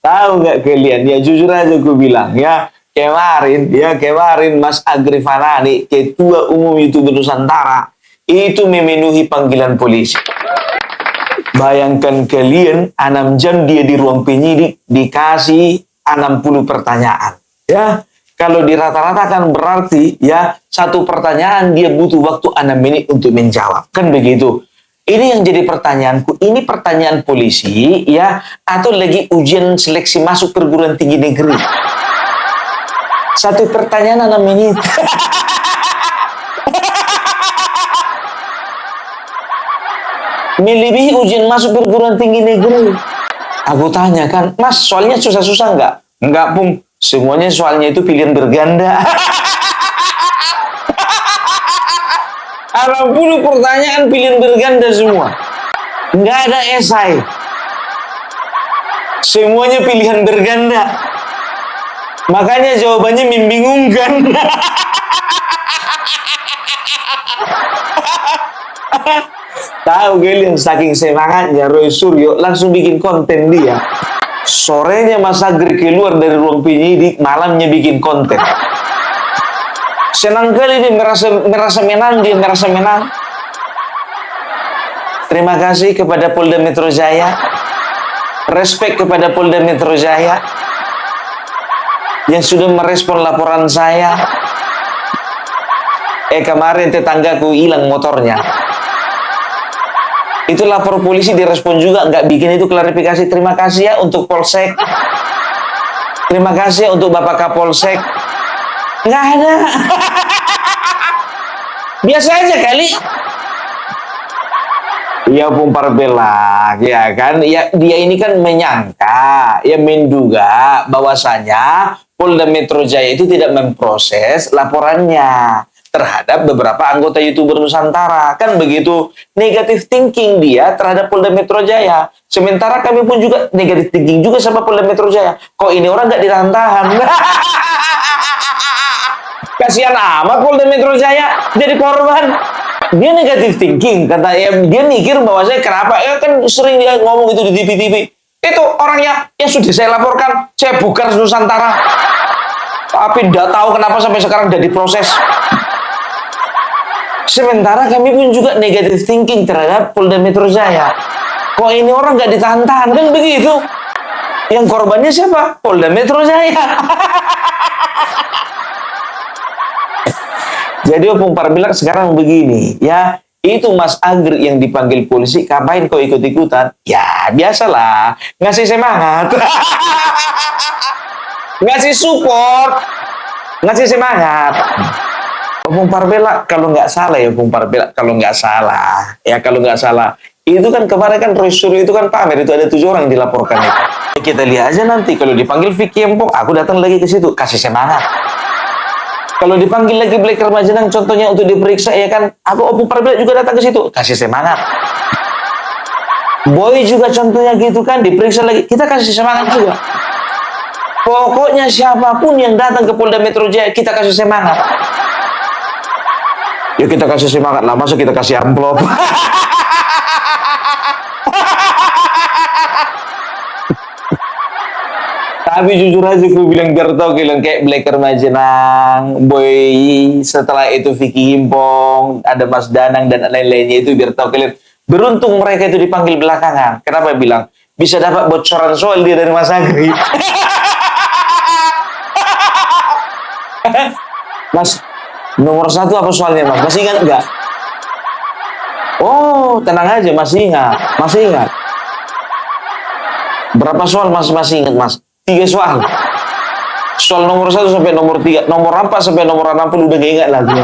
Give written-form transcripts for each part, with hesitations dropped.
Tahu nggak kalian? Ya jujur aja gue bilang ya. Kemarin Mas Agri Fanani, Ketua Umum YouTuber Nusantara, itu memenuhi panggilan polisi. Bayangkan kalian, 6 jam dia di ruang penyidik, dikasih 60 pertanyaan. Ya, kalau dirata-ratakan berarti ya satu pertanyaan dia butuh waktu 6 menit untuk menjawab. Kan begitu. Ini yang jadi pertanyaanku, ini pertanyaan polisi ya atau lagi ujian seleksi masuk perguruan tinggi negeri? Satu pertanyaan 6 menit. Melebihi ujian masuk perguruan tinggi negeri. Aku tanya kan, Mas, soalnya susah-susah nggak? Nggak, Pung. Semuanya soalnya itu pilihan berganda. 60 pertanyaan pilihan berganda semua. Nggak ada esai. Semuanya pilihan berganda. Makanya jawabannya membingungkan. Tahu kalian saking semangatnya Roy Suryo langsung bikin konten dia. Sorenya Mas Agri keluar dari ruang penyidik, malamnya bikin konten. Senang kali dia merasa menang, dia merasa menang. Terima kasih kepada Polda Metro Jaya. Respect kepada Polda Metro Jaya yang sudah merespon laporan saya. Kemarin tetanggaku hilang motornya. Itu lapor polisi direspon juga, nggak bikin itu klarifikasi. Terima kasih ya untuk Polsek. Terima kasih ya untuk Bapak Kapolsek. Nggak ada. Biasa aja kali. Ya Bung Parbela, ya kan? Ya dia ini kan menyangka, ya menduga bahwasanya Polda Metro Jaya itu tidak memproses laporannya terhadap beberapa anggota YouTuber Nusantara. Kan begitu, negatif thinking dia terhadap Polda Metro Jaya. Sementara kami pun juga negatif thinking juga sama Polda Metro Jaya. Kok ini orang nggak ditahan-tahan? Kasihan amat Polda Metro Jaya jadi korban. Dia negatif thinking, kata dia mikir bahwa saya kenapa? Ya kan sering dia ngomong itu di TV-TV. Itu orangnya yang sudah saya laporkan, saya bongkar Nusantara. Tapi tidak tahu kenapa sampai sekarang tidak diproses. Sementara kami pun juga negatif thinking terhadap Polda Metro Jaya. Kok ini orang nggak ditahan-tahan? Kan begitu. Yang korbannya siapa? Polda Metro Jaya. Jadi Opung Parbilak sekarang begini, ya itu Mas Agri yang dipanggil polisi, ngapain kau ikut-ikutan? Ya biasalah, ngasih semangat, ngasih support, ngasih semangat. Opung Parbilak kalau nggak salah ya Opung Parbilak kalau nggak salah, ya kalau nggak salah. Itu kan kemarin kan Roy Suryo itu kan pamer itu ada 7 orang yang dilaporkan itu. Kita lihat aja nanti kalau dipanggil Vicky Empong, aku datang lagi ke situ kasih semangat. Kalau dipanggil lagi Black Remajenang contohnya untuk diperiksa ya kan, aku Opung Parbilak juga datang ke situ, kasih semangat. Boy juga contohnya gitu kan, diperiksa lagi, kita kasih semangat juga. Pokoknya siapapun yang datang ke Polda Metro Jaya, kita kasih semangat. Ya kita kasih semangat lah, masa kita kasih amplop. Tapi jujur aja gue bilang biar tau kalian kayak Black Remajenang, Boy, setelah itu Vicky Himpong, ada Mas Danang dan lain-lainnya itu biar tau kalian. Beruntung mereka itu dipanggil belakangan. Kenapa bilang? Bisa dapat bocoran soal dia dari Mas Agri. Mas, nomor 1 apa soalnya Mas? Masih ingat nggak? Oh, tenang aja, masih ingat. Masih ingat. Berapa soal masih ingat Mas? 3 soal. Soal nomor 1 sampai nomor 3. Nomor 4 sampai nomor 60 udah gak ingat lagi.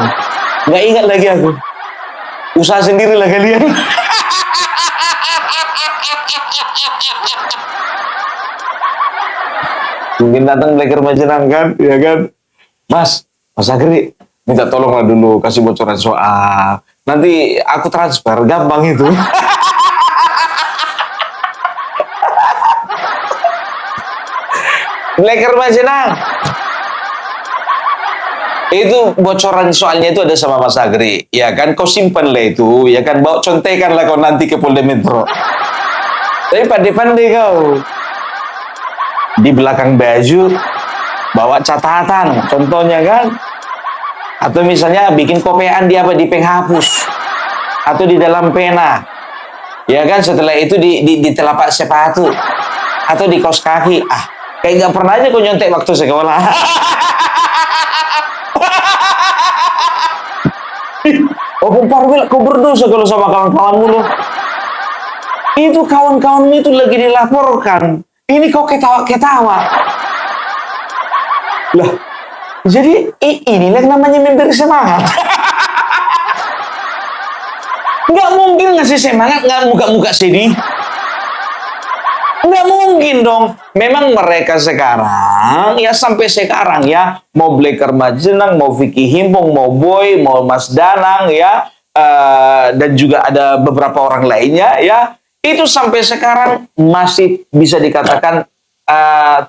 Gak ingat lagi aku. Usaha sendirilah kalian. Mungkin datang Black Remajenang kan, ya kan? Mas Agri, minta tolonglah dulu kasih bocoran soal. Nanti aku transfer, gampang itu. Black Remajenang. Itu bocoran soalnya itu ada sama Mas Agri. Ya kan, kau simpan lah itu. Ya kan, bawa contekan lah kau nanti ke Polda Metro. Tapi pandai-pandai kau. di belakang baju bawa catatan, contohnya kan, atau misalnya bikin kopean di apa, di penghapus atau di dalam pena, ya kan, setelah itu di telapak sepatu atau di kaos kaki. Kayak nggak pernah aja kau nyontek waktu sekolah. Opung Parwil, kau berdosa kalau sama kawan-kawanmu loh. Itu kawan-kawanmu itu lagi dilaporkan, ini kau ketawa-ketawa. Lah, jadi inilah namanya memberi semangat. Nggak mungkin ngasih semangat, nggak muka-muka sedih. Nggak mungkin dong. Memang mereka sekarang, ya sampai sekarang ya, mau Blacker Majenang, mau Vicky Himpong, mau Boy, mau Mas Danang ya, dan juga ada beberapa orang lainnya ya, itu sampai sekarang masih bisa dikatakan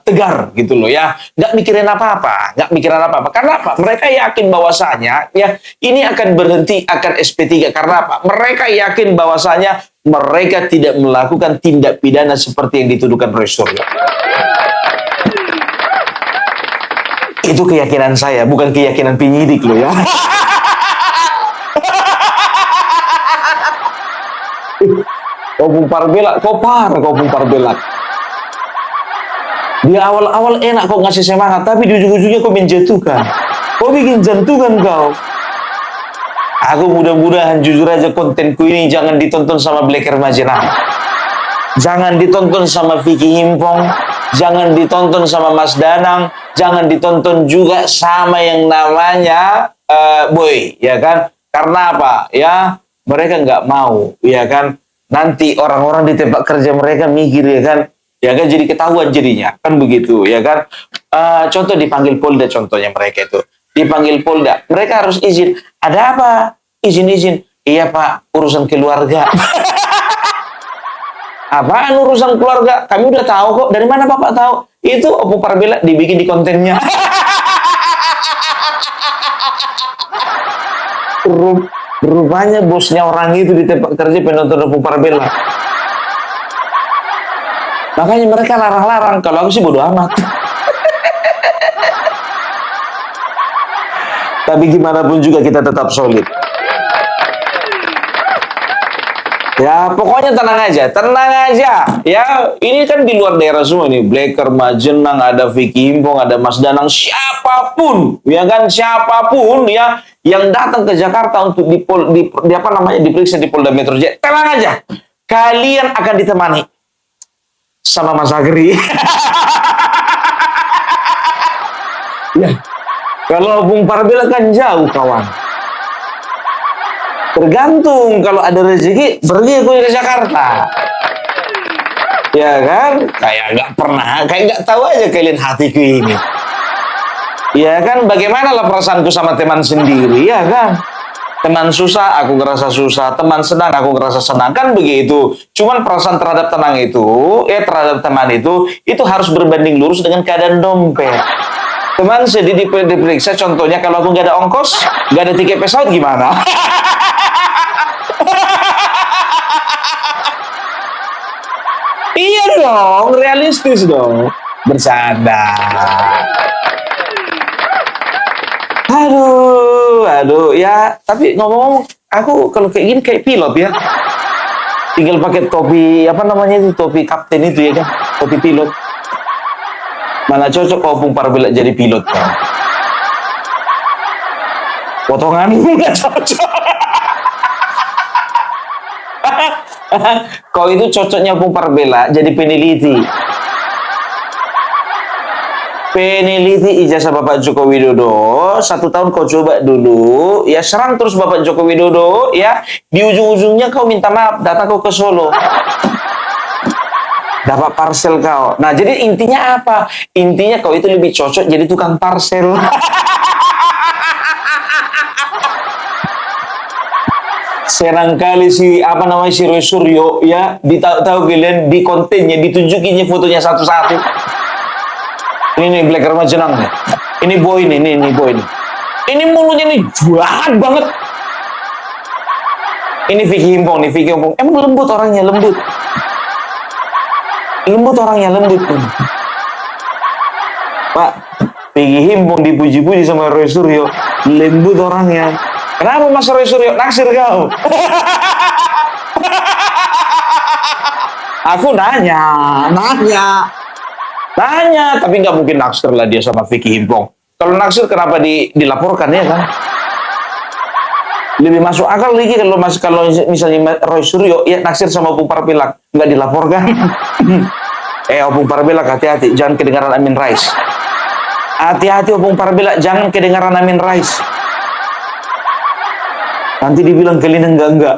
tegar gitu loh ya, nggak mikirin apa-apa, nggak mikirin apa-apa. Karena apa? Mereka yakin bahwasanya ya ini akan berhenti, akan SP3. Karena apa? Mereka yakin bahwasanya mereka tidak melakukan tindak pidana seperti yang dituduhkan Roy Suryo. Itu keyakinan saya, bukan keyakinan penyidik loh ya. Opung Parbela, kau parah kau Opung Parbela. Di awal-awal enak kau ngasih semangat, tapi di ujung-ujungnya kau menjatuhkan. Kau bikin jantungan kau. Aku mudah-mudahan jujur aja kontenku ini jangan ditonton sama Blacker Majenang. Jangan ditonton sama Vicky Himpong. Jangan ditonton sama Mas Danang. Jangan ditonton juga sama yang namanya Boy, ya kan? Karena apa? Ya, mereka nggak mau, ya kan? Nanti orang-orang di tempat kerja mereka mikir, ya kan? Ya kan, jadi ketahuan jadinya, kan begitu, ya kan? Contoh dipanggil Polda, contohnya mereka itu dipanggil Polda, mereka harus izin. Ada apa? Izin. Iya Pak, urusan keluarga. Apaan urusan keluarga? Kami udah tahu kok. Dari mana Bapak tahu? Itu Opung Parbela dibikin di kontennya. Rupanya bosnya orang itu di tempat kerja penonton Opung Parbela. Makanya mereka larang-larang. Kalau aku sih bodo amat. Tapi gimana pun juga kita tetap solid. Ya pokoknya tenang aja. Ya ini kan di luar daerah semua nih. Blacker Majenang, ada Vicky Himpong, ada Mas Danang, siapapun, ya kan, siapapun ya yang datang ke Jakarta untuk diperiksa di Polda Metro Jaya, tenang aja, kalian akan ditemani sama Mas Agri. Ya, kalau Opung Parbela kan jauh kawan. Tergantung, kalau ada rezeki pergi aku ke Jakarta, ya kan? Kayak nggak tahu aja kalian hatiku ini, ya kan? Bagaimana lah perasaanku sama teman sendiri, ya kan? Teman susah aku ngerasa susah, teman senang aku ngerasa senang, kan begitu. Cuman perasaan terhadap terhadap teman itu harus berbanding lurus dengan keadaan dompet. Teman sedih diperiksa, contohnya kalau aku nggak ada ongkos, nggak ada tiket pesawat, gimana? Iya dong, realistis dong. Bercanda. Aduh, ya. Tapi ngomong-ngomong, aku kalau kayak gini kayak pilot ya. Tinggal pakai topi, apa namanya itu, topi kapten itu ya kan, topi pilot. Mana cocok Opung Parbela jadi pilot kan? Potongan nggak cocok. Kau itu cocoknya Opung Parbela jadi peneliti. Peneliti ijazah Bapak Joko Widodo, 1 tahun kau coba dulu, ya serang terus Bapak Joko Widodo, ya di ujung-ujungnya kau minta maaf, datang kau ke Solo, dapat parcel kau. Nah jadi intinya apa? Intinya kau itu lebih cocok jadi tukang parcel. Serangkali si Roy Suryo ya, tahu kalian di kontennya ditunjukinnya fotonya satu-satu. Ini nih Blacker Majenang nih. Ini Boy nih, ini Boy nih. Ini mulutnya nih jahat banget. Ini Vicky Himpong. Emang lembut orangnya, lembut. Lembut orangnya, lembut. Pak, pergi himpung dipuji-puji sama Roy Suryo, lembut orangnya. Kenapa Mas Roy Suryo naksir kau? Aku nanya, tapi nggak mungkin naksir lah dia sama Vicky Himpong. Kalau naksir kenapa dilaporkan ya kan? Lebih masuk akal lagi kalau misalnya Roy Suryo ya naksir sama Opung Parpilak nggak dilaporkan. Opung Parpilak hati-hati, jangan kedengaran Amin Rais. Hati-hati Opung Parpilak, jangan kedengaran Amin Rais. Nanti dibilang kalian enggak.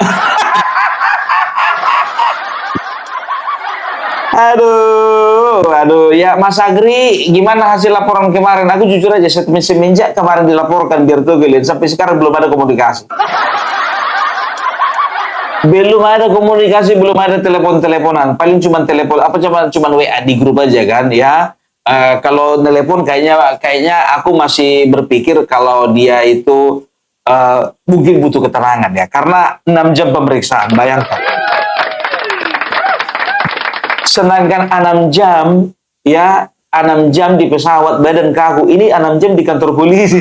Aduh, ya Mas Agri, gimana hasil laporan kemarin? Aku jujur aja, semenjak kemarin dilaporkan biar tuh kalian, sampai sekarang belum ada komunikasi. Belum ada komunikasi, belum ada telepon-teleponan. Paling cuma telepon, cuma WA di grup aja kan, ya. Kalau telepon kayaknya aku masih berpikir kalau dia itu mungkin butuh keterangan ya, karena 6 jam pemeriksaan, bayangkan. Sedangkan 6 jam, ya 6 jam di pesawat badan kaku, ini 6 jam di kantor polisi.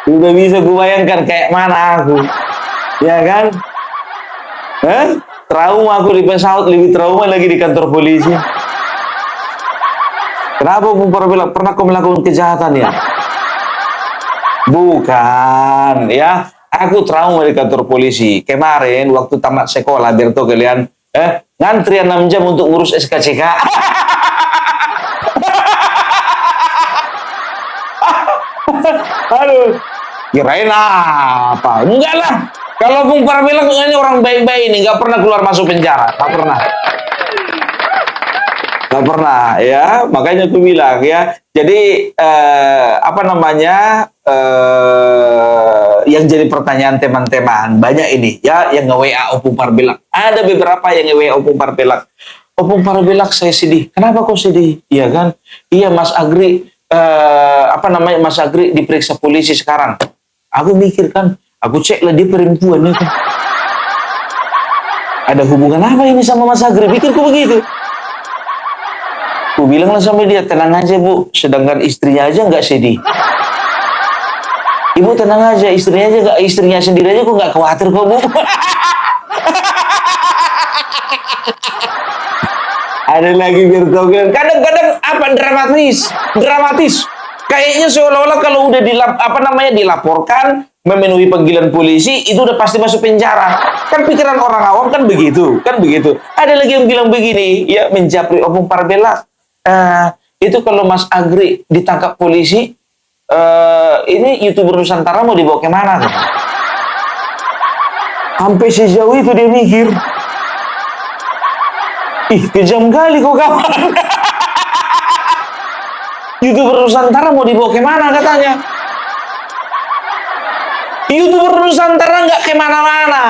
Udah bisa gue bayangkan kayak mana aku, ya kan? Trauma aku di pesawat, lebih trauma lagi di kantor polisi. Kenapa Bung Parpilak? Pernah kau melakukan kejahatan ya? Bukan, ya. Aku trauma di kantor polisi. Kemarin waktu tamat sekolah, biar tuh kalian, ngantri 6 jam untuk ngurus SKCK. Aduh, kirain apa? Enggak lah. Kalau Bung Parpilak ini orang baik-baik ini, nggak pernah keluar masuk penjara, nggak pernah. Nggak pernah, ya. Makanya aku bilang ya. Jadi yang jadi pertanyaan teman-teman banyak ini ya yang nge-WA Opung Parpilak. Ada beberapa yang nge-WA Opung Parpilak. Opung Parpilak, saya sedih. Kenapa kok sedih? Iya kan? Iya Mas Agri, Mas Agri diperiksa polisi sekarang. Aku mikir kan, aku cek lah dia perempuan itu. Ada hubungan apa ini sama Mas Agri? Pikirku begitu. Aku bilanglah sama dia, tenang aja Bu, sedangkan istrinya aja nggak sedih. Ibu tenang aja, istrinya sendiri aja kok nggak khawatir kok Bu. Ada lagi virtual, kadang-kadang dramatis. Kayaknya seolah-olah kalau udah dilaporkan, memenuhi panggilan polisi, itu udah pasti masuk penjara. Kan pikiran orang awam kan begitu. Ada lagi yang bilang begini, ya menjapri Opung Parpilak. Itu kalau Mas Agri ditangkap polisi, ini YouTuber Nusantara mau dibawa kemana? Sampai sejauh itu dia mikir. Ih, kejam kali kok kawan. YouTuber Nusantara mau dibawa kemana katanya? YouTuber Nusantara nggak kemana-mana,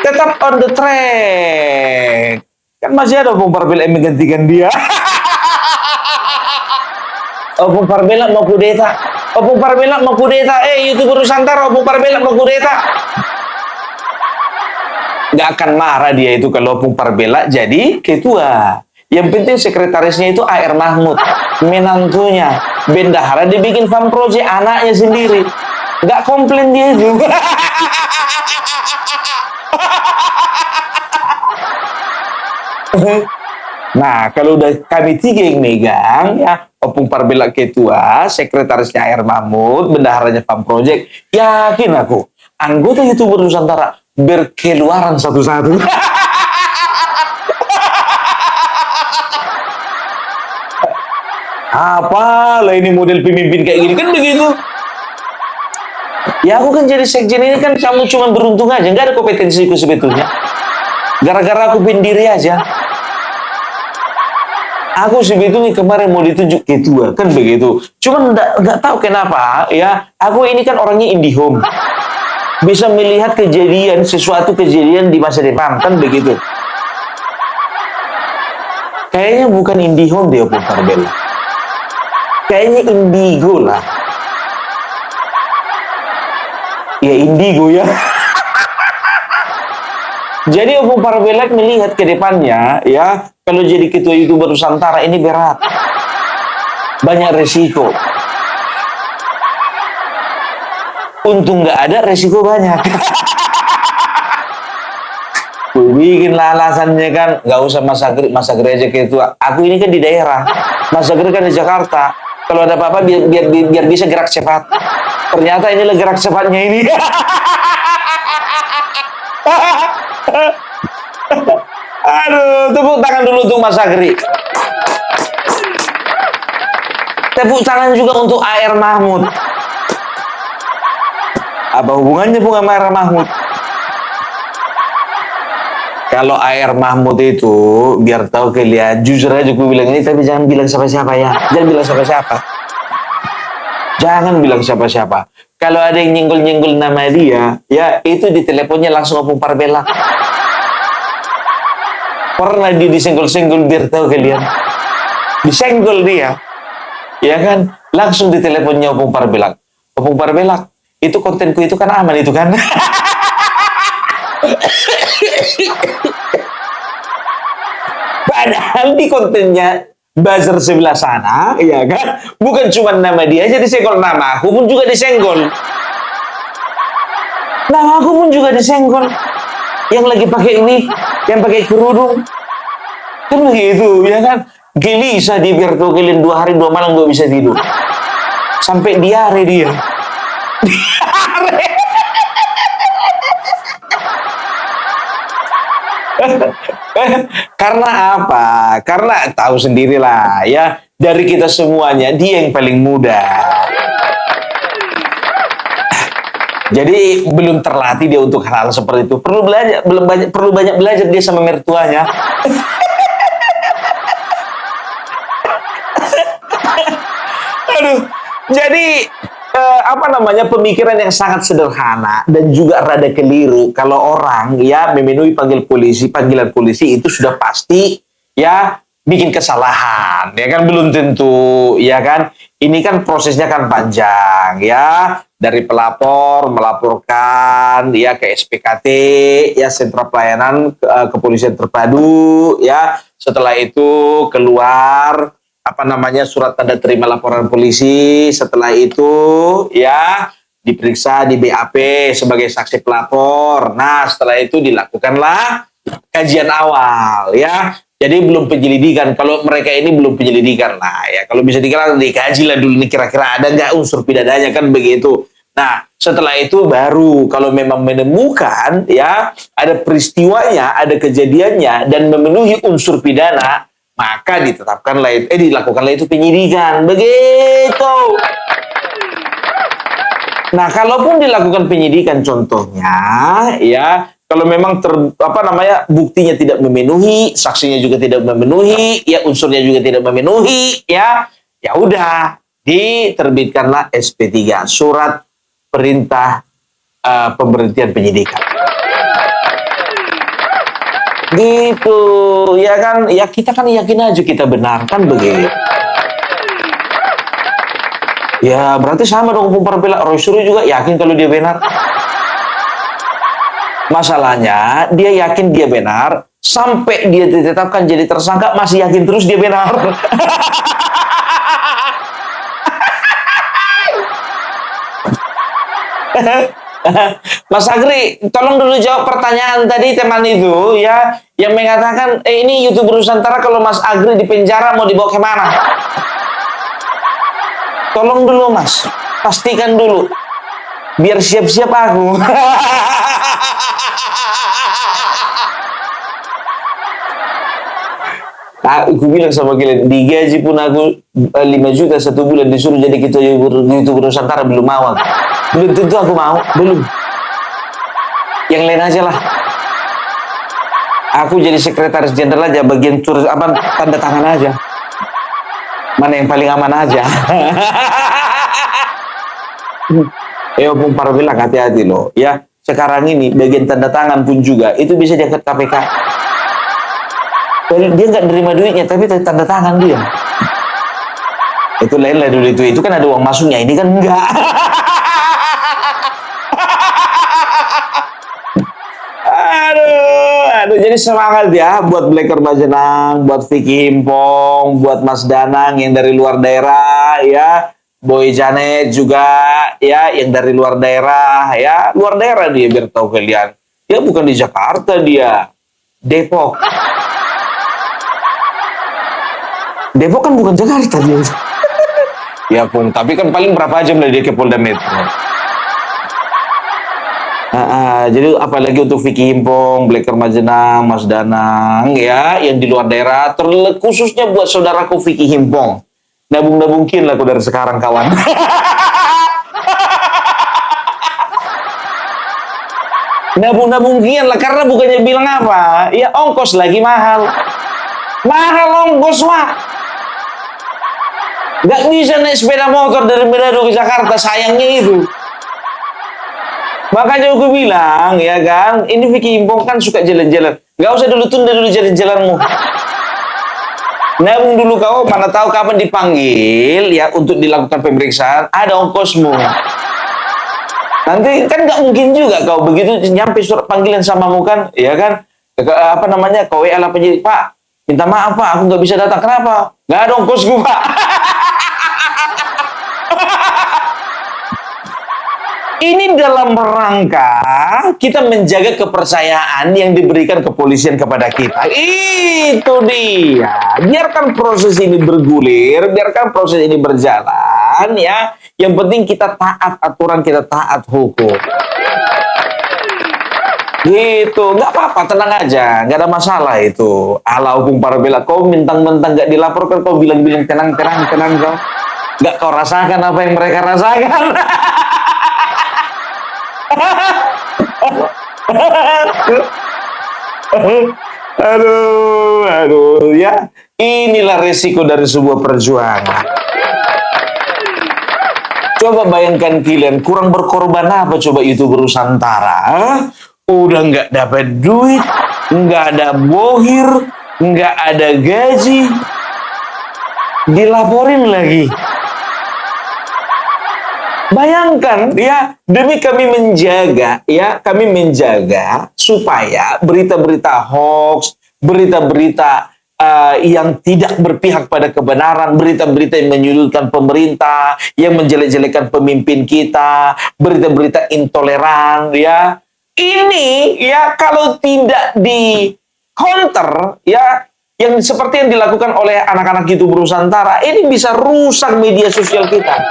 tetap on the track. Kan masih ada Opung Parpilak yang menggantikan dia. Opung Parpilak mau kudeta. YouTuber Nusantara, Opung Parpilak mau kudeta. Nggak akan marah dia itu kalau Opung Parpilak jadi ketua. Yang penting sekretarisnya itu AR Mahmud, menantunya bendahara dibikin fan project anaknya sendiri. Nggak komplain dia itu. Nah, kalau udah kami 3 yang megang, ya Opung Parpilak ketua, sekretarisnya AR Mahmud, bendaharanya fan project, yakin aku anggota YouTuber Nusantara berkeluaran satu-satu. Apalah ini model pemimpin kayak gini, kan begitu. Ya aku kan jadi sekjen ini kan kamu cuma beruntung aja, nggak ada kompetensiku sebetulnya. Gara-gara aku pendiri aja. Aku sebetulnya kemarin mau ditunjuk ketua, kan begitu. Cuma nggak tahu kenapa ya. Aku ini kan orangnya IndiHome, bisa melihat sesuatu kejadian di masa depan, kan begitu. Kayaknya bukan IndiHome dia Opung Parpilak. Kayaknya Indigo lah. Ya Indigo ya. Jadi Opung Parbelak melihat ke depannya, ya, kalau jadi ketua YouTuber Nusantara ini berat. Banyak resiko. Untung nggak ada, resiko banyak. Bikinlah alasannya kan, nggak usah Mas Agri aja ketua. Aku ini kan di daerah, Mas Agri kan di Jakarta. Kalau ada apa-apa biar bisa gerak cepat. Ternyata inilah gerak cepatnya ini. Aduh, tepuk tangan dulu untuk Mas Agri. Tepuk tangan juga untuk AR Mahmud. Apa hubungannya bunga sama AR Mahmud? Kalau AR Mahmud itu, biar tahu kalian, jujur aja gue bilang ini, tapi jangan bilang siapa-siapa ya. Jangan bilang siapa-siapa. Jangan bilang siapa-siapa. Kalau ada yang nyenggol-nyenggol nama dia, ya itu di teleponnya langsung Opung Parbelak. Pernah dia disenggol-senggol, biar tahu kalian. Disenggol dia. Ya kan? Langsung di teleponnya Opung Parbelak. Opung Parbelak, itu kontenku itu kan aman itu kan? Padahal di kontennya buzzer sebelah sana, ya kan? Bukan cuma nama dia aja disenggol, nama aku pun juga disenggol. Nama aku pun juga disenggol. Yang lagi pakai ini, yang pakai kerudung. Kan begitu, ya kan? Gelisah dia, biar tuh kalian 2 hari 2 malam gak bisa tidur. Sampai diare dia. Diare. Karena apa? Karena tahu sendirilah ya, dari kita semuanya dia yang paling muda. Jadi belum terlatih dia untuk hal-hal seperti itu. Perlu banyak belajar dia sama mertuanya. Aduh. Jadi apa namanya, pemikiran yang sangat sederhana dan juga rada keliru kalau orang ya memenuhi panggilan polisi itu sudah pasti ya bikin kesalahan, ya kan, belum tentu, ya kan. Ini kan prosesnya kan panjang ya, dari pelapor melaporkan ya ke SPKT ya, Sentra Pelayanan Kepolisian Terpadu ya. Setelah itu keluar apa namanya, surat tanda terima laporan polisi. Setelah itu ya diperiksa di BAP sebagai saksi pelapor. Nah, setelah itu dilakukanlah kajian awal ya. Jadi belum penyelidikan. Kalau mereka ini belum penyelidikan lah ya. Kalau bisa dikaji lah dulu nih, kira-kira ada nggak unsur pidananya, kan begitu. Nah, setelah itu baru kalau memang menemukan ya ada peristiwanya, ada kejadiannya dan memenuhi unsur pidana, maka dilakukanlah itu penyidikan. Begitu. Nah, kalaupun dilakukan penyidikan, contohnya ya, kalau memang buktinya tidak memenuhi, saksinya juga tidak memenuhi, ya unsurnya juga tidak memenuhi, ya udah diterbitkanlah SP3, surat perintah pemberhentian penyidikan. Gitu, ya kan? Ya kita kan yakin aja kita benar, kan begitu. Ya berarti sama dong Opung Parbelak. Roy Suryo juga yakin kalau dia benar. Masalahnya dia yakin dia benar, sampai dia ditetapkan jadi tersangka masih yakin terus dia benar. Mas Agri, tolong dulu jawab pertanyaan tadi teman itu ya, yang mengatakan ini YouTuber Nusantara, kalau Mas Agri di penjara mau dibawa kemana? Tolong dulu Mas, pastikan dulu, biar siap-siap aku. Aku bilang sama kalian, digaji pun aku 5 juta 1 bulan, disuruh jadi ketua YouTuber Nusantara, belum mau aku. Belum tentu aku mau, belum. Yang lain aja lah. Aku jadi sekretaris jenderal aja, bagian tanda tangan aja. Mana yang paling aman aja. Opung Parbelak, hati-hati loh ya. Sekarang ini bagian tanda tangan pun juga itu bisa diangkat KPK. Dia nggak nerima duitnya, tapi tanda tangan dia. Itu lain lah dulu, itu kan ada uang masuknya, ini kan enggak. Aduh. Aduh, jadi semangat ya buat Blacker Bajenang, buat Vicky Himpong, buat Mas Danang yang dari luar daerah ya, Boy Janet juga ya yang dari luar daerah ya, luar daerah dia biar tahu kalian. Dia bukan di Jakarta dia, Depok. Depok kan bukan Jakarta dia. Ya pun, tapi kan paling berapa jam lah dia ke Polda Metro. Jadi apalagi untuk Vicky Himpong, Blacker Majenang, Mas Danang ya, yang di luar daerah, khususnya buat saudaraku Vicky Himpong. Nabung-nabungkin lah aku dari sekarang kawan. Nabung-nabungkin lah, karena bukannya bilang apa, ya ongkos lagi mahal. Mahal ongkos Wak. Gak bisa naik sepeda motor dari Manado ke Jakarta, sayangnya itu. Makanya aku bilang, ya kan, ini Vicky Himpong kan suka jalan-jalan. Gak usah dulu tunda dulu jalan-jalanmu. Nabung dulu kau, mana tahu kapan dipanggil, ya, untuk dilakukan pemeriksaan, ada ongkosmu. Nanti kan gak mungkin juga kau begitu nyampe surat panggilan samamu kan, ya kan, apa namanya, kau WA lah penyidik, Pak, minta maaf Pak, aku gak bisa datang. Kenapa? Gak ada ongkosku Pak. Ini dalam rangka kita menjaga kepercayaan yang diberikan kepolisian kepada kita. Itu dia. Biarkan proses ini bergulir, biarkan proses ini berjalan ya. Yang penting kita taat aturan, kita taat hukum. Gitu, nggak apa-apa, tenang aja, nggak ada masalah itu. Ala hukum para bela, kau mentang-mentang nggak dilaporkan, kau bilang-bilang tenang kau. Nggak kau rasakan apa yang mereka rasakan. Aduh, ya. Inilah resiko dari sebuah perjuangan. Coba bayangkan kalian, kurang berkorban apa coba YouTuber Nusantara? Udah nggak dapat duit, nggak ada bohir, nggak ada gaji, dilaporin lagi. Bayangkan ya, demi kami menjaga supaya berita-berita hoax, berita-berita yang tidak berpihak pada kebenaran, berita-berita yang menyudutkan pemerintah, yang menjelek-jelekan pemimpin kita, berita-berita intoleran ya. Ini ya kalau tidak di counter ya, yang seperti yang dilakukan oleh anak-anak YouTuber Nusantara, ini bisa rusak media sosial kita.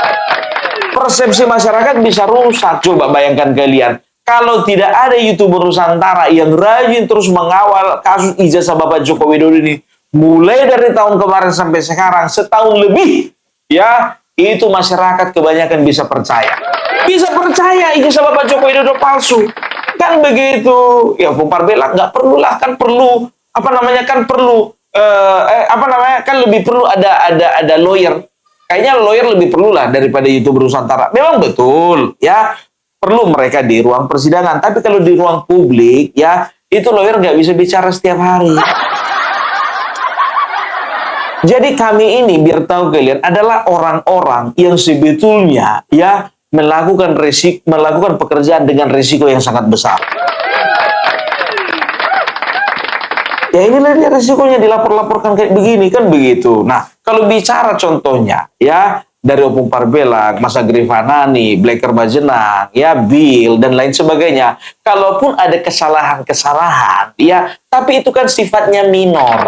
Persepsi masyarakat bisa rusak. Coba bayangkan kalian, kalau tidak ada YouTuber Nusantara yang rajin terus mengawal kasus ijazah Bapak Joko Widodo ini, mulai dari tahun kemarin sampai sekarang, setahun lebih, ya, itu masyarakat kebanyakan bisa percaya. Bisa percaya ijazah Bapak Joko Widodo palsu. Kan begitu. Ya, Bung Parbela, nggak perlulah, kan perlu, kan lebih perlu ada lawyer. Kayaknya lawyer lebih perlu lah daripada YouTuber Nusantara. Memang betul, ya, perlu mereka di ruang persidangan. Tapi kalau di ruang publik, ya, itu lawyer nggak bisa bicara setiap hari. Jadi kami ini, biar tahu kalian, adalah orang-orang yang sebetulnya, ya, melakukan pekerjaan dengan risiko yang sangat besar. Ya inilah dia resikonya dilapor-laporkan kayak begini, kan begitu. Nah, kalau bicara contohnya, ya, dari Opung Parbela, Mas Agrifanani, Blacker Bajenang, ya, Bill, dan lain sebagainya. Kalaupun ada kesalahan-kesalahan, ya, tapi itu kan sifatnya minor.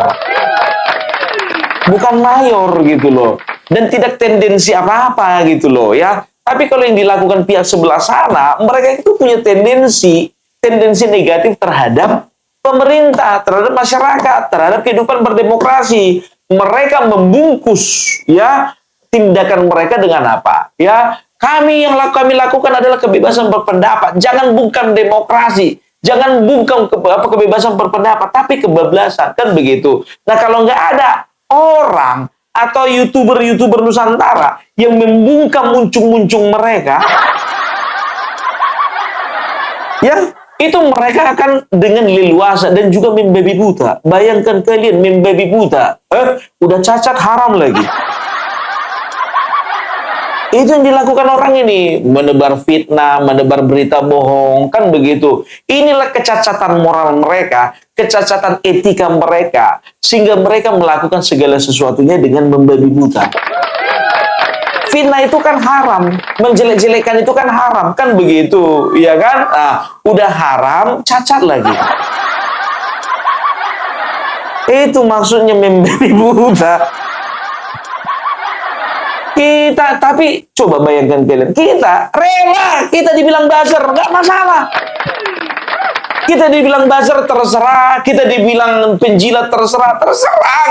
Bukan mayor gitu loh. Dan tidak tendensi apa-apa gitu loh, ya. Tapi kalau yang dilakukan pihak sebelah sana, mereka itu punya tendensi negatif terhadap pemerintah, terhadap masyarakat, terhadap kehidupan berdemokrasi. Mereka membungkus ya tindakan mereka dengan apa? Ya, kami lakukan adalah kebebasan berpendapat. Jangan bungkam demokrasi, jangan bungkam kebebasan berpendapat, tapi kebablasan, kan begitu. Nah, kalau nggak ada orang atau YouTuber Nusantara yang membungkam muncung-muncung mereka, ya, itu mereka akan dengan leluasa dan juga membabi buta. Bayangkan kalian membabi buta, udah cacat haram lagi. itu yang dilakukan orang ini, menebar fitnah, menebar berita bohong, kan begitu. Inilah kecacatan moral mereka, kecacatan etika mereka, sehingga mereka melakukan segala sesuatunya dengan membabi buta. Fitnah itu kan haram, menjelek-jelekan itu kan haram, kan begitu, ya kan? Nah, udah haram, cacat lagi. Itu maksudnya membabi buta. Kita, tapi coba bayangkan kalian, kita rela, kita dibilang buzzer, nggak masalah. Kita dibilang buzzer terserah, kita dibilang penjilat terserah,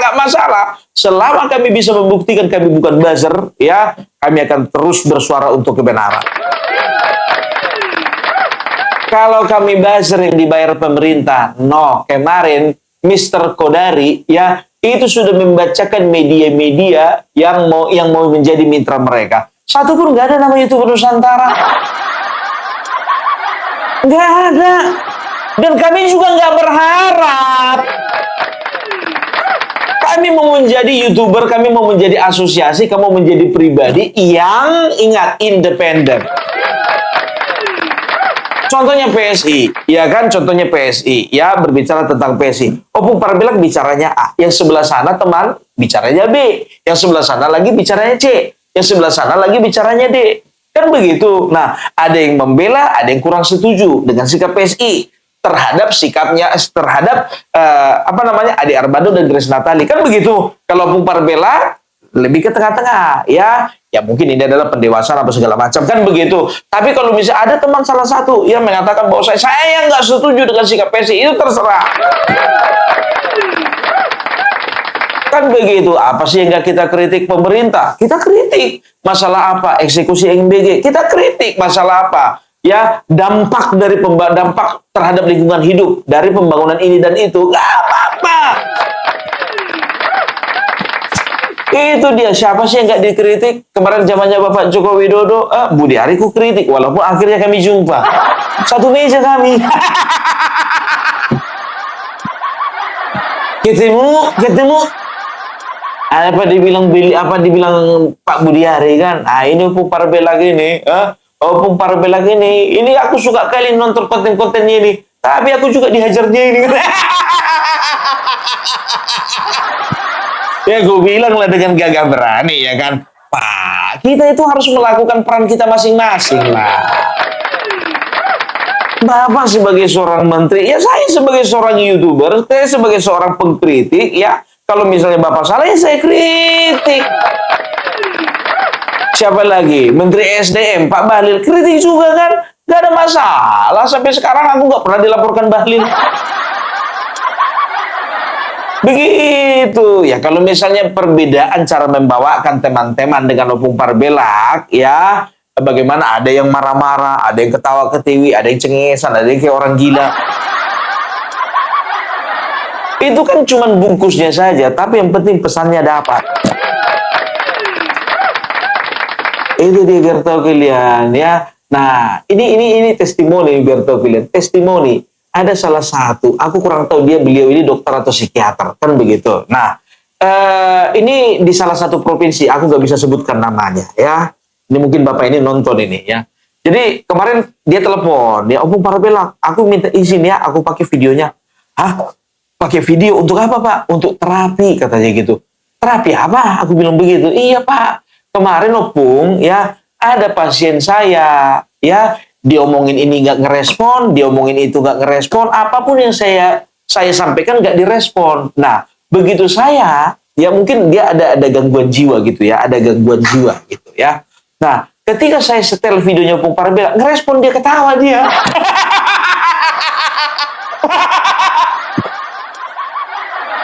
nggak masalah. Selama kami bisa membuktikan kami bukan buzzer, ya, kami akan terus bersuara untuk kebenaran. Kalau kami buzzer yang dibayar pemerintah, no, kemarin Mr. Kodari, ya, itu sudah membacakan media-media yang mau menjadi mitra mereka. Satu pun nggak ada nama YouTuber Nusantara. Nggak ada. Dan kami juga nggak berharap. Kami mau menjadi YouTuber, kami mau menjadi asosiasi, kamu mau menjadi pribadi yang, ingat, independen. Contohnya PSI, ya kan? Contohnya PSI, ya, berbicara tentang PSI. Opung Parbilak bicaranya A, yang sebelah sana teman bicaranya B, yang sebelah sana lagi bicaranya C, yang sebelah sana lagi bicaranya D. Kan begitu. Nah, ada yang membela, ada yang kurang setuju dengan sikap PSI terhadap sikapnya, terhadap Ade Armando dan Grace Natali. Kan begitu. Kalau Opung Parbela lebih ke tengah-tengah, ya mungkin ini adalah pendewasaan apa segala macam, kan begitu. Tapi kalau misalnya ada teman salah satu yang mengatakan bahwa saya nggak setuju dengan sikap PSI, itu terserah. Kan begitu. Apa sih yang nggak kita kritik pemerintah? Kita kritik. Masalah apa? Eksekusi MBG. Kita kritik. Masalah apa? Ya, dampak terhadap lingkungan hidup dari pembangunan ini dan itu. Nggak apa-apa. Itu dia, siapa sih yang nggak dikritik? Kemarin zamannya Bapak Joko Widodo, Budi Ari ku kritik, walaupun akhirnya kami jumpa. Satu meja kami. Ketemu. Apa dibilang Pak Budi Ari kan? Ini Opung Parbela gini, Opung Parbela gini. Ini aku suka kali nonton konten-kontennya ini. Tapi aku juga dihajarnya ini. Ya, gue bilang lah dengan gagah berani, ya kan, Pak, kita itu harus melakukan peran kita masing-masing lah. Bapak sebagai seorang menteri, ya saya sebagai seorang YouTuber, saya sebagai seorang pengkritik, ya, kalau misalnya Bapak salah, ya saya kritik. Siapa lagi? Menteri SDM, Pak Bahlil, kritik juga kan, gak ada masalah. Sampai sekarang aku gak pernah dilaporkan Bahlil. Begitu. Ya, kalau misalnya perbedaan cara membawakan teman-teman dengan Opung Parbelak, ya, bagaimana ada yang marah-marah, ada yang ketawa-ketiwi, ada yang cengengesan, ada yang kayak orang gila. Itu kan cuma bungkusnya saja, tapi yang penting pesannya dapat. Itu dia, biar tahu kalian, ya. Nah, ini testimoni, biar tahu kalian. Testimoni. Ada salah satu, aku kurang tahu beliau ini dokter atau psikiater, kan begitu. Nah, ini di salah satu provinsi, aku nggak bisa sebutkan namanya, ya. Ini mungkin Bapak ini nonton ini, ya. Jadi kemarin dia telepon, ya, Opung Parbelak, aku minta izin ya, aku pakai videonya. Hah? Pakai video untuk apa, Pak? Untuk terapi, katanya gitu. Terapi apa? Aku bilang begitu. Iya, Pak. Kemarin Opung, ya, ada pasien saya, ya, diomongin ini nggak ngerespon, diomongin itu nggak ngerespon, apapun yang saya sampaikan nggak direspon. Nah, begitu saya, ya mungkin dia ada gangguan jiwa gitu ya, ada gangguan jiwa gitu ya. Nah, ketika saya setel videonya Opung Parbela, ngerespon, dia ketawa dia.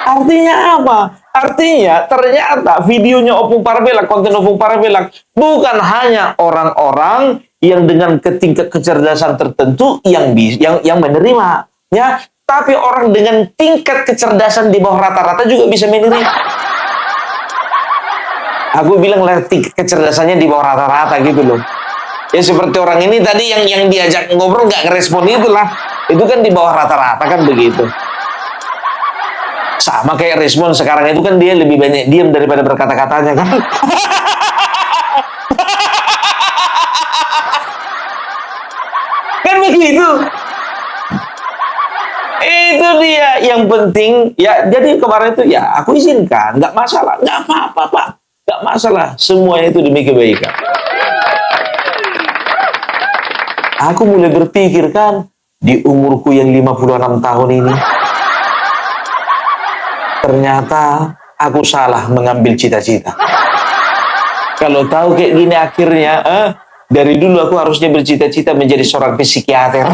Artinya apa? Artinya ternyata videonya Opung Parbelak, konten Opung Parbelak bukan hanya orang-orang yang dengan tingkat kecerdasan tertentu yang menerima, ya, tapi orang dengan tingkat kecerdasan di bawah rata-rata juga bisa menerima. Aku bilang lah, tingkat kecerdasannya di bawah rata-rata gitu loh. Ya seperti orang ini tadi yang diajak ngobrol nggak ngerespon itulah, itu kan di bawah rata-rata, kan begitu. Sama kayak respon sekarang itu kan dia lebih banyak diam daripada berkata-katanya kan. yang penting ya, jadi kemarin itu ya aku izinkan, nggak masalah, nggak apa-apa Pak, nggak masalah, semuanya itu demi kebaikan. Aku mulai berpikir kan, di umurku yang 56 tahun ini, ternyata aku salah mengambil cita-cita. Kalau tahu kayak gini akhirnya, dari dulu aku harusnya bercita-cita menjadi seorang psikiater.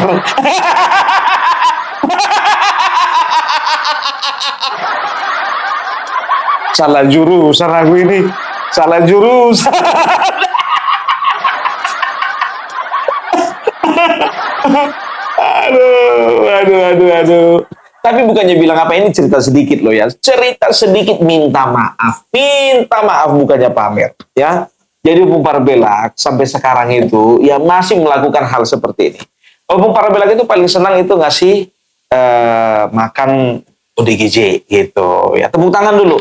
Salah jurusan aku ini, salah jurusan. Aduh. Tapi bukannya bilang apa, ini cerita sedikit loh ya. Cerita sedikit minta maaf. Minta maaf bukannya pamer. Ya. Jadi Opung Parbelak sampai sekarang itu ya masih melakukan hal seperti ini. Opung Parbelak itu paling senang itu ngasih makan ODGJ gitu. Ya, tepuk tangan dulu.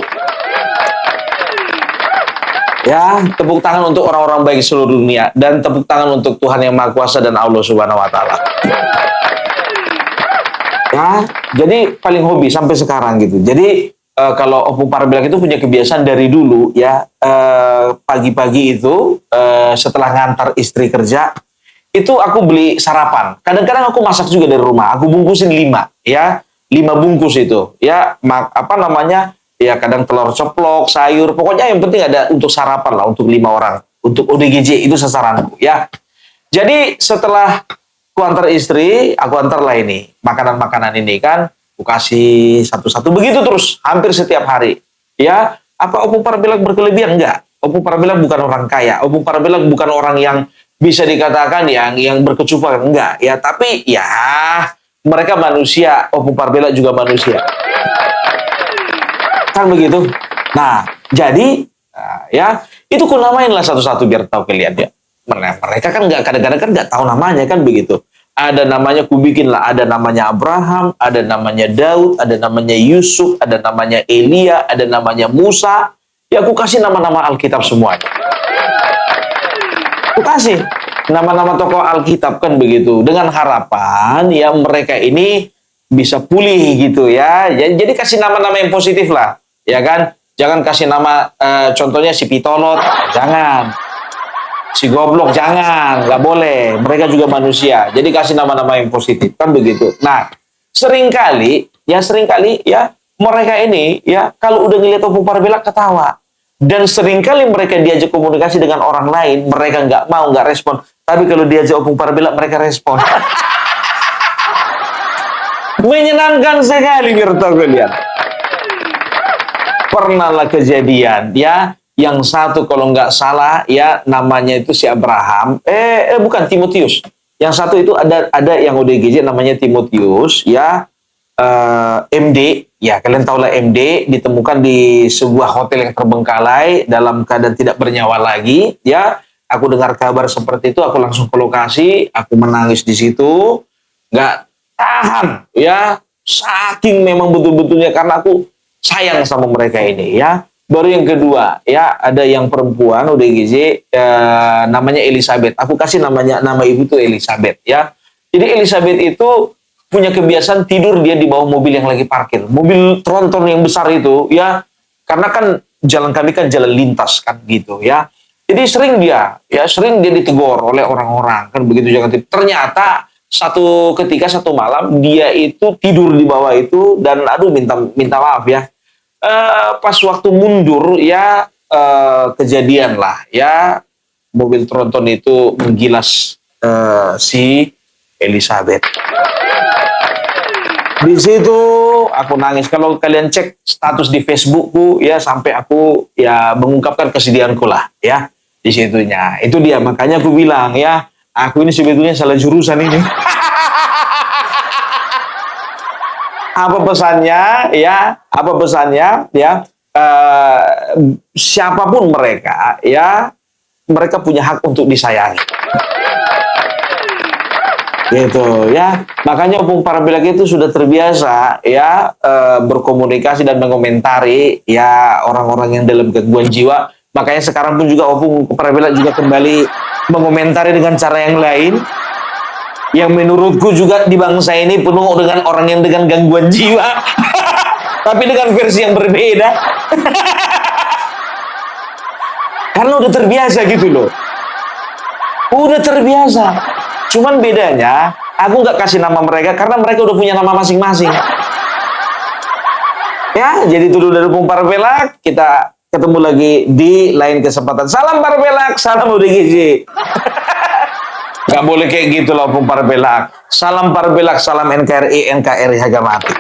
Ya, tepuk tangan untuk orang-orang baik seluruh dunia. Dan tepuk tangan untuk Tuhan Yang Maha Kuasa dan Allah Subhanahu Wa Ta'ala. Ya, jadi paling hobi sampai sekarang gitu. Jadi kalau Opung Parbelak itu punya kebiasaan dari dulu ya, pagi-pagi itu setelah ngantar istri kerja, itu aku beli sarapan. Kadang-kadang aku masak juga dari rumah. Aku bungkusin 5 ya, 5 bungkus itu ya, apa namanya? Ya kadang telur ceplok, sayur, pokoknya yang penting ada untuk sarapan lah untuk 5 orang. Untuk ODGJ itu sasaranku ya. Jadi setelah aku antar istri, aku antar lah ini makanan-makanan ini kan, aku kasih satu-satu begitu terus hampir setiap hari. Ya, apa Opung Parbelak berkelebihan? Enggak. Opung Parbelak bukan orang kaya. Opung Parbelak bukan orang yang bisa dikatakan yang berkecukupan, enggak ya. Tapi ya mereka manusia, Opung Parbelak juga manusia. Kan begitu. Nah, jadi ya itu ku namain lah satu-satu biar tahu kalian ya. Mereka kan nggak, kadang-kadang kan nggak tahu namanya kan begitu. Ada namanya ku bikin lah, ada namanya Abraham, ada namanya Daud, ada namanya Yusuf, ada namanya Elia, ada namanya Musa. Ya aku kasih nama-nama Alkitab semuanya. Aku kasih nama-nama tokoh Alkitab kan begitu, dengan harapan ya mereka ini bisa pulih gitu ya. Jadi kasih nama-nama yang positif lah. Ya kan, jangan kasih nama contohnya si Pitolot, jangan, si Goblok, jangan, nggak boleh. Mereka juga manusia, jadi kasih nama-nama yang positif kan begitu. Nah, seringkali ya mereka ini ya kalau udah ngeliat Opung Parbelak ketawa, dan seringkali mereka diajak komunikasi dengan orang lain, mereka nggak mau, nggak respon. Tapi kalau diajak Opung Parbelak mereka respon. Menyenangkan sekali biar tahu kalian. Pernah lah kejadian ya, yang satu kalau nggak salah ya namanya itu si Abraham, bukan Timotius. Yang satu itu ada yang ODGJ namanya Timotius ya, MD ya, kalian tahu lah MD, ditemukan di sebuah hotel yang terbengkalai dalam keadaan tidak bernyawa lagi ya. Aku dengar kabar seperti itu, aku langsung ke lokasi, aku menangis di situ, nggak tahan ya, saking memang betul-betulnya karena aku sayang sama mereka ini ya. Baru yang kedua ya, ada yang perempuan ODGJ namanya Elizabeth. Aku kasih nama ibu itu Elizabeth ya. Jadi Elizabeth itu punya kebiasaan tidur dia di bawah mobil yang lagi parkir. Mobil tronton yang besar itu ya. Karena kan jalan kami kan jalan lintas kan gitu ya. Jadi sering dia ditegur oleh orang-orang kan begitu, jangan tidur. Ternyata ketika satu malam dia itu tidur di bawah itu dan aduh minta maaf ya. Pas waktu mundur ya kejadian lah ya, mobil tronton itu menggilas si Elizabeth. Di situ aku nangis. Kalau kalian cek status di Facebookku ya, sampai aku ya mengungkapkan kesedihanku lah ya di situnya. Itu dia, makanya aku bilang ya, aku ini sebetulnya salah jurusan ini. Apa pesannya ya? Siapapun mereka ya, mereka punya hak untuk disayangi. Gitu ya. Makanya Opung Parbelak itu sudah terbiasa ya berkomunikasi dan mengomentari ya orang-orang yang dalam gangguan jiwa. Makanya sekarang pun juga Opung Parbelak juga kembali mengomentari dengan cara yang lain. yang menurutku juga di bangsa ini penuh dengan orang yang dengan gangguan jiwa. Tapi dengan versi yang berbeda. Karena udah terbiasa gitu loh. Udah terbiasa. Cuman bedanya, aku nggak kasih nama mereka karena mereka udah punya nama masing-masing. Ya, jadi itu dulu dari Bung Parpelak. Kita ketemu lagi di lain kesempatan. Salam Parpelak, salam UDGJ. Gak boleh kayak gitu loh Bung Parpelak. Salam Parpelak, salam NKRI, NKRI harga mati.